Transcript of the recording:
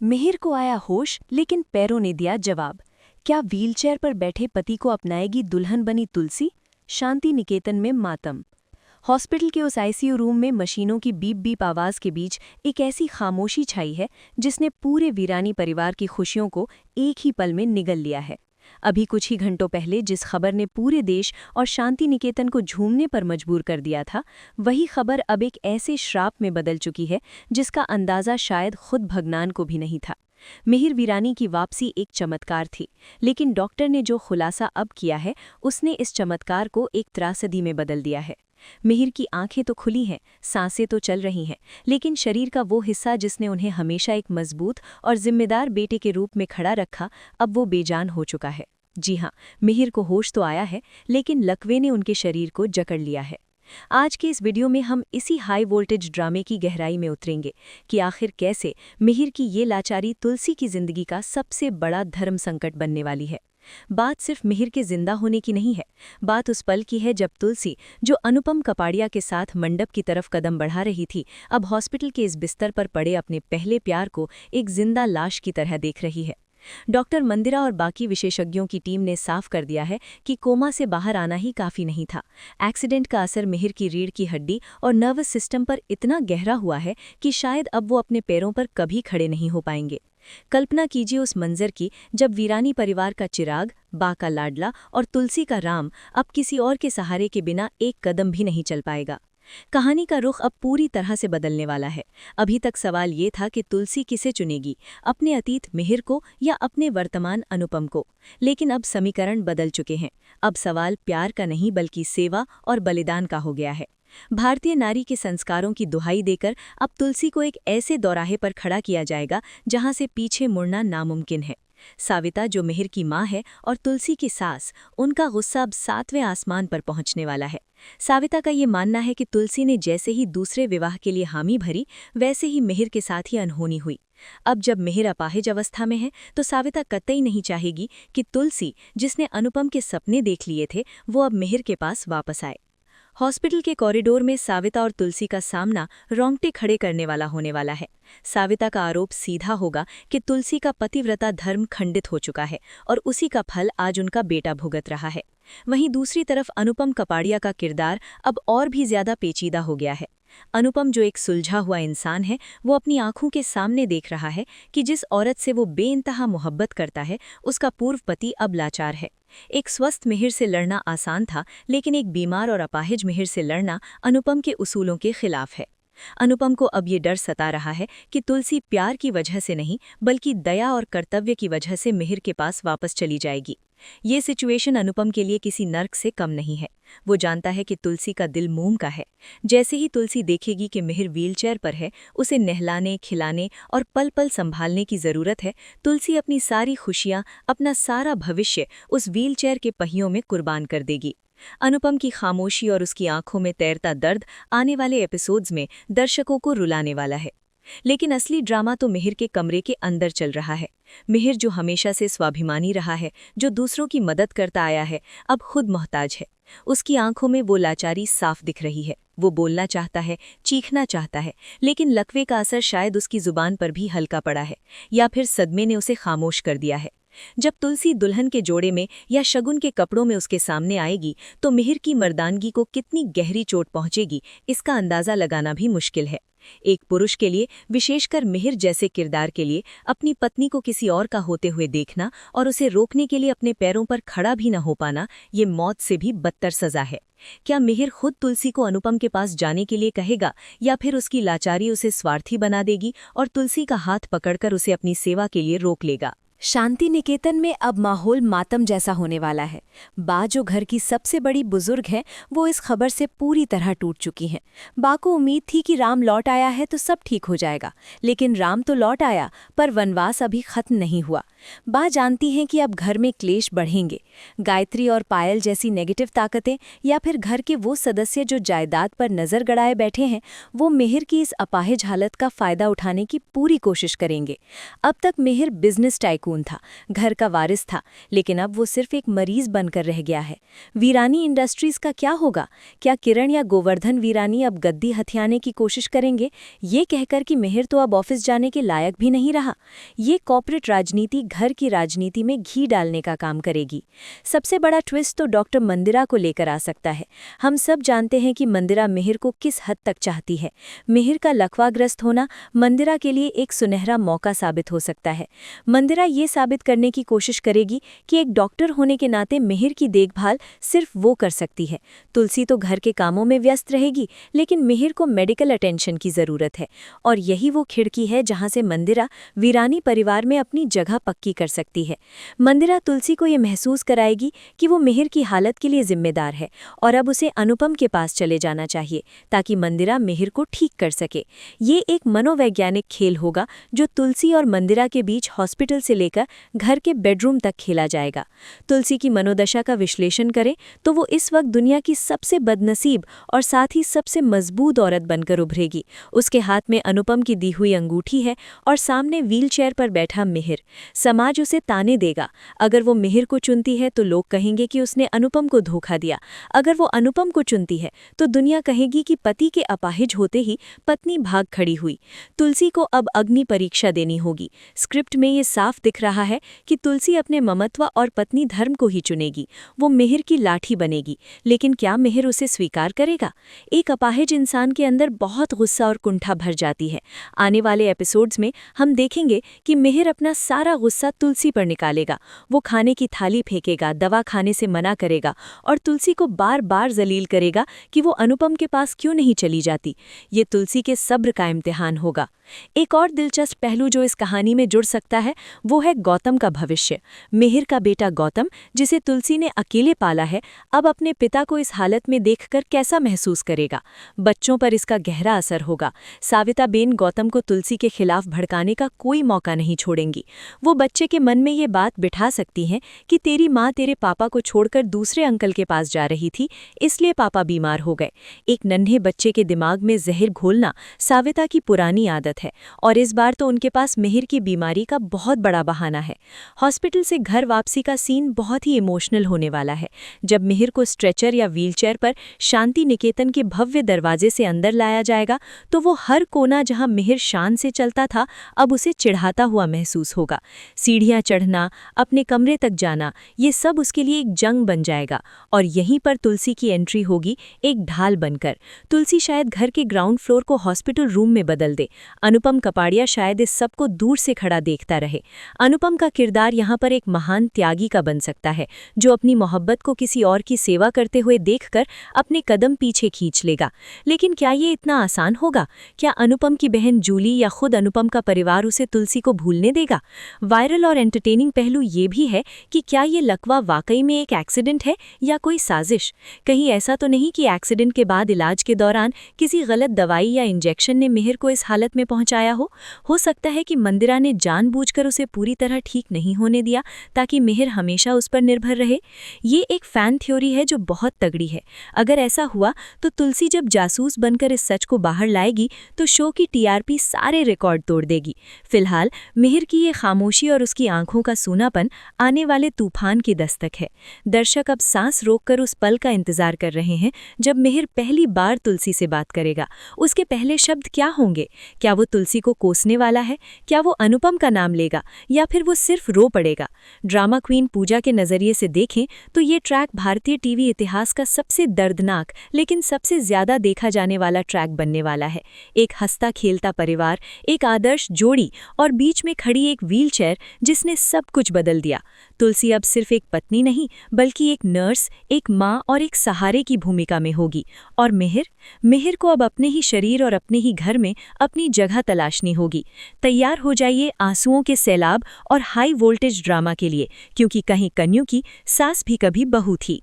मिहिर को आया होश, लेकिन पैरों ने दिया जवाब। क्या व्हीलचेयर पर बैठे पति को अपनाएगी दुल्हन बनी तुलसी? शांति निकेतन में मातम। हॉस्पिटल के उस आईसीयू रूम में मशीनों की बीप बीप आवाज के बीच एक ऐसी खामोशी छाई है जिसने पूरे वीरानी परिवार की खुशियों को एक ही पल में निगल लिया है। अभी कुछ ही घंटों पहले जिस खबर ने पूरे देश और शांति निकेतन को झूमने पर मजबूर कर दिया था, वही खबर अब एक ऐसे श्राप में बदल चुकी है जिसका अंदाजा शायद खुद भगवान को भी नहीं था। मिहिर वीरानी की वापसी एक चमत्कार थी, लेकिन डॉक्टर ने जो खुलासा अब किया है उसने इस चमत्कार को एक त्रासदी में बदल दिया है। मिहिर की आंखें तो खुली हैं, सांसें तो चल रही हैं, लेकिन शरीर का वो हिस्सा जिसने उन्हें हमेशा एक मजबूत और जिम्मेदार बेटे के रूप में खड़ा रखा, अब वो बेजान हो चुका है। जी हाँ, मिहिर को होश तो आया है, लेकिन लकवे ने उनके शरीर को जकड़ लिया है। आज के इस वीडियो में हम इसी हाई वोल्टेज ड्रामे की गहराई में उतरेंगे कि आखिर कैसे मिहिर की ये लाचारी तुलसी की जिंदगी का सबसे बड़ा धर्म संकट बनने वाली है। बात सिर्फ मिहिर के जिंदा होने की नहीं है, बात उस पल की है जब तुलसी, जो अनुपम कपाड़िया के साथ मंडप की तरफ कदम बढ़ा रही थी, अब हॉस्पिटल के इस बिस्तर पर पड़े अपने पहले प्यार को एक जिंदा लाश की तरह देख रही है। डॉक्टर मंदिरा और बाकी विशेषज्ञों की टीम ने साफ कर दिया है कि कोमा से बाहर आना ही काफी नहीं था। एक्सीडेंट का असर मिहिर की रीढ़ की हड्डी और नर्वस सिस्टम पर इतना गहरा हुआ है कि शायद अब वो अपने पैरों पर कभी खड़े नहीं हो पाएंगे। कल्पना कीजिए उस मंजर की जब वीरानी परिवार का चिराग, बा का लाडला और तुलसी का राम अब किसी और के सहारे के बिना एक कदम भी नहीं चल पाएगा। कहानी का रुख अब पूरी तरह से बदलने वाला है। अभी तक सवाल ये था कि तुलसी किसे चुनेगी, अपने अतीत मिहिर को या अपने वर्तमान अनुपम को, लेकिन अब समीकरण बदल चुके हैं। अब सवाल प्यार का नहीं बल्कि सेवा और बलिदान का हो गया है। भारतीय नारी के संस्कारों की दुहाई देकर अब तुलसी को एक ऐसे दौराहे पर खड़ा किया जाएगा जहां से पीछे मुड़ना नामुमकिन है। साविता, जो मिहिर की मां है, और तुलसी की सास, उनका गुस्सा अब 7वें आसमान पर पहुंचने वाला है। साविता का ये मानना है कि तुलसी ने जैसे ही दूसरे विवाह के लिए हामी भरी, वैसे ही मिहिर के साथ ही अनहोनी हुई। अब जब मिहिर अपाहिज अवस्था में है तो साविता कतई नहीं चाहेगी कि तुलसी, जिसने अनुपम के सपने देख लिए थे, वो अब मिहिर के पास वापस आए। हॉस्पिटल के कॉरिडोर में साविता और तुलसी का सामना रोंगटे खड़े करने वाला होने वाला है। साविता का आरोप सीधा होगा कि तुलसी का पतिव्रता धर्म खंडित हो चुका है और उसी का फल आज उनका बेटा भुगत रहा है। वहीं दूसरी तरफ अनुपम कपाड़िया का किरदार अब और भी ज्यादा पेचीदा हो गया है। अनुपम, जो एक सुलझा हुआ इंसान है, वो अपनी आंखों के सामने देख रहा है कि जिस औरत से वो बेइंतहा मोहब्बत करता है, उसका पूर्व पति अब लाचार है। एक स्वस्थ मिहिर से लड़ना आसान था, लेकिन एक बीमार और अपाहिज मिहिर से लड़ना अनुपम के उसूलों के खिलाफ है। अनुपम को अब ये डर सता रहा है कि तुलसी प्यार की वजह से नहीं बल्कि दया और कर्तव्य की वजह से मिहिर के पास वापस चली जाएगी। ये सिचुएशन अनुपम के लिए किसी नर्क से कम नहीं है। वो जानता है कि तुलसी का दिल मोम का है। जैसे ही तुलसी देखेगी कि मिहिर व्हीलचेयर पर है, उसे नहलाने, खिलाने और पल पल संभालने की जरूरत है, तुलसी अपनी सारी खुशियां, अपना सारा भविष्य उस व्हीलचेयर के पहियों में कुर्बान कर देगी। अनुपम की खामोशी और उसकी आंखों में तैरता दर्द आने वाले एपिसोड्स में दर्शकों को रुलाने वाला है। लेकिन असली ड्रामा तो मिहिर के कमरे के अंदर चल रहा है। मिहिर, जो हमेशा से स्वाभिमानी रहा है, जो दूसरों की मदद करता आया है, अब खुद मोहताज है। उसकी आंखों में वो लाचारी साफ दिख रही है। वो बोलना चाहता है, चीखना चाहता है, लेकिन लकवे का असर शायद उसकी जुबान पर भी हल्का पड़ा है, या फिर सदमे ने उसे खामोश कर दिया है। जब तुलसी दुल्हन के जोड़े में या शगुन के कपड़ों में उसके सामने आएगी तो मिहिर की मर्दानगी को कितनी गहरी चोट पहुंचेगी, इसका अंदाजा लगाना भी मुश्किल है। एक पुरुष के लिए, विशेषकर मिहिर जैसे किरदार के लिए, अपनी पत्नी को किसी और का होते हुए देखना और उसे रोकने के लिए अपने पैरों पर खड़ा भी न हो पाना, ये मौत से भी बदतर सजा है। क्या मिहिर खुद तुलसी को अनुपम के पास जाने के लिए कहेगा, या फिर उसकी लाचारी उसे स्वार्थी बना देगी और तुलसी का हाथ पकड़कर उसे अपनी सेवा के लिए रोक लेगा? शांति निकेतन में अब माहौल मातम जैसा होने वाला है। बा, जो घर की सबसे बड़ी बुजुर्ग है, वो इस खबर से पूरी तरह टूट चुकी हैं। बा को उम्मीद थी कि राम लौट आया है तो सब ठीक हो जाएगा, लेकिन राम तो लौट आया, पर वनवास अभी खत्म नहीं हुआ। बा जानती हैं कि अब घर में क्लेश बढ़ेंगे। गायत्री और पायल जैसी नेगेटिव ताकतें या फिर घर के वो सदस्य जो जायदाद पर नजर गड़ाए बैठे हैं, वो मिहिर की इस अपाहिज हालत का फायदा उठाने की पूरी कोशिश करेंगे। अब तक मिहिर बिजनेस टाइकून था, घर का वारिस था, लेकिन अब वो सिर्फ एक मरीज बनकर रह गया है। वीरानी इंडस्ट्रीज का क्या होगा? क्या किरण या गोवर्धन वीरानी अब गद्दी हथियाने की कोशिश करेंगे, ये कहकर कि मिहिर तो अब ऑफिस जाने के लायक भी नहीं रहा? ये कॉर्पोरेट राजनीति घर की राजनीति में घी डालने का काम करेगी। सबसे बड़ा ट्विस्ट तो डॉक्टर मंदिरा को लेकर आ सकता है। हम सब जानते हैं कि मंदिरा मिहिर को किस हद तक चाहती है। मिहिर का लकवाग्रस्त होना मंदिरा के लिए एक सुनहरा मौका साबित हो सकता है। मंदिरा ये साबित करने की कोशिश करेगी कि एक डॉक्टर होने के नाते मिहिर की देखभाल सिर्फ वो कर सकती है। तुलसी तो घर के कामों में व्यस्त रहेगी, लेकिन मिहिर को मेडिकल अटेंशन की जरूरत है, और यही वो खिड़की है जहां से मंदिरा वीरानी परिवार में अपनी जगह पक्की कर सकती है। मंदिरा तुलसी को ये महसूस कराएगी कि वो मिहिर की हालत के लिए जिम्मेदार है और अब उसे अनुपम के पास चले जाना चाहिए ताकि मंदिरा मिहिर को ठीक कर सके। ये एक मनोवैज्ञानिक खेल होगा जो तुलसी और मंदिरा के बीच हॉस्पिटल से लेकर घर के बेडरूम तक खेला जाएगा। तुलसी की मनोदशा का विश्लेषण करें तो वो इस वक्त दुनिया की सबसे बदनसीब और साथ ही सबसे मजबूत औरत बनकर उभरेगी। उसके हाथ में अनुपम की दी हुई अंगूठी है और सामने व्हीलचेयर पर बैठा मिहिर। समाज उसे ताने देगा। अगर वो मिहिर को चुनती है तो लोग कहेंगे कि उसने अनुपम को धोखा दिया। अगर वो अनुपम को चुनती है तो दुनिया कहेगी कि पति के अपाहिज होते ही पत्नी भाग खड़ी हुई। तुलसी को अब अग्नि परीक्षा देनी होगी। स्क्रिप्ट में ये साफ दिख रहा है कि तुलसी अपने ममत्व और पत्नी धर्म को ही चुनेगी। वो मिहिर की लाठी बनेगी, लेकिन क्या मिहिर उसे स्वीकार करेगा? एक अपाहिज इंसान के अंदर बहुत गुस्सा और कुंठा भर जाती है। आने वाले एपिसोड्स में हम देखेंगे कि मिहिर अपना सारा गुस्सा तुलसी पर निकालेगा। वो खाने की थाली फेंकेगा, दवा खाने से मना करेगा और तुलसी को बार बार जलील करेगा कि वो अनुपम के पास क्यों नहीं चली जाती। ये तुलसी के सब्र का इम्तिहान होगा। एक और दिलचस्प पहलू जो इस कहानी में जुड़ सकता है वो है गौतम का भविष्य। मिहिर का बेटा गौतम, जिसे तुलसी ने अकेले पाला है, अब अपने पिता को इस हालत में देखकर कैसा महसूस करेगा? बच्चों पर इसका गहरा असर होगा। साविताबेन गौतम को तुलसी के खिलाफ भड़काने का कोई मौका नहीं छोड़ेंगी। वो बच्चे के मन में ये बात बिठा सकती हैं कि तेरी माँ तेरे पापा को छोड़कर दूसरे अंकल के पास जा रही थी, इसलिए पापा बीमार हो गए। एक नन्हे बच्चे के दिमाग में जहर घोलना साविता की पुरानी आदत है, और इस बार तो उनके पास मिहिर की बीमारी का बहुत बड़ा बहाना है। हॉस्पिटल से घर वापसी का सीन बहुत ही इमोशनल होने वाला है। जब मिहिर को स्ट्रेचर या व्हीलचेयर पर शांति निकेतन के भव्य दरवाजे से अंदर लाया जाएगा तो वो हर कोना जहां मिहिर शान से चलता था अब उसे चिढ़ाता हुआ महसूस होगा। सीढ़ियां चढ़ना, अपने कमरे तक जाना, ये सब उसके लिए एक जंग बन जाएगा, और यहीं पर तुलसी की एंट्री होगी एक ढाल बनकर। तुलसी शायद घर के ग्राउंड फ्लोर को हॉस्पिटल रूम में बदल दे। अनुपम कपाड़िया शायद इस सब को दूर से खड़ा देखता रहे। अनुपम का किरदार यहाँ पर एक महान त्यागी का बन सकता है, जो अपनी मोहब्बत को किसी और की सेवा करते हुए देखकर अपने कदम पीछे खींच लेगा। लेकिन क्या ये इतना आसान होगा? क्या अनुपम की बहन जूली या खुद अनुपम का परिवार उसे तुलसी को भूलने देगा? वायरल और एंटरटेनिंग पहलू ये भी है कि क्या ये लकवा वाकई में एक एक्सीडेंट है या कोई साजिश? कहीं ऐसा तो नहीं कि एक्सीडेंट के बाद इलाज के दौरान किसी गलत दवाई या इंजेक्शन ने मिहिर को इस हालत में पहुंचाया हो सकता है कि मंदिरा ने जानबूझकर उसे पूरी तरह ठीक नहीं होने दिया ताकि मिहिर हमेशा उस पर निर्भर रहे। ये एक फैन थ्योरी है जो बहुत तगड़ी है। अगर ऐसा हुआ तो तुलसी जब जासूस बनकर इस सच को बाहर लाएगी तो शो की टीआरपी सारे रिकॉर्ड तोड़ देगी। फिलहाल मिहिर की ये खामोशी और उसकी आंखों का सूनापन आने वाले तूफान की दस्तक है। दर्शक अब सांस रोककर उस पल का इंतजार कर रहे हैं जब मिहिर पहली बार तुलसी से बात करेगा। उसके पहले शब्द क्या होंगे? क्या वो तुलसी को कोसने वाला है? क्या वो अनुपम का नाम लेगा या फिर वो सिर्फ रो पड़ेगा? ड्रामा क्वीन पूजा के नजरिए से देखें तो ये ट्रैक भारतीय टीवी इतिहास का सबसे दर्दनाक लेकिन सबसे ज्यादा देखा जाने वाला ट्रैक बनने वाला है। एक हंसता खेलता परिवार, एक आदर्श जोड़ी और बीच में खड़ी एक व्हीलचेयर जिसने सब कुछ बदल दिया। तुलसी अब सिर्फ एक पत्नी नहीं बल्कि एक नर्स, एक माँ और एक सहारे की भूमिका में होगी। और मिहिर को अब अपने ही शरीर और अपने ही घर में अपनी जगह तलाशनी होगी। तैयार हो जाइए आंसुओं के सैलाब और हाई वोल्टेज ड्रामा के लिए, क्योंकि कहीं कन्यों की सास भी कभी बहू थी।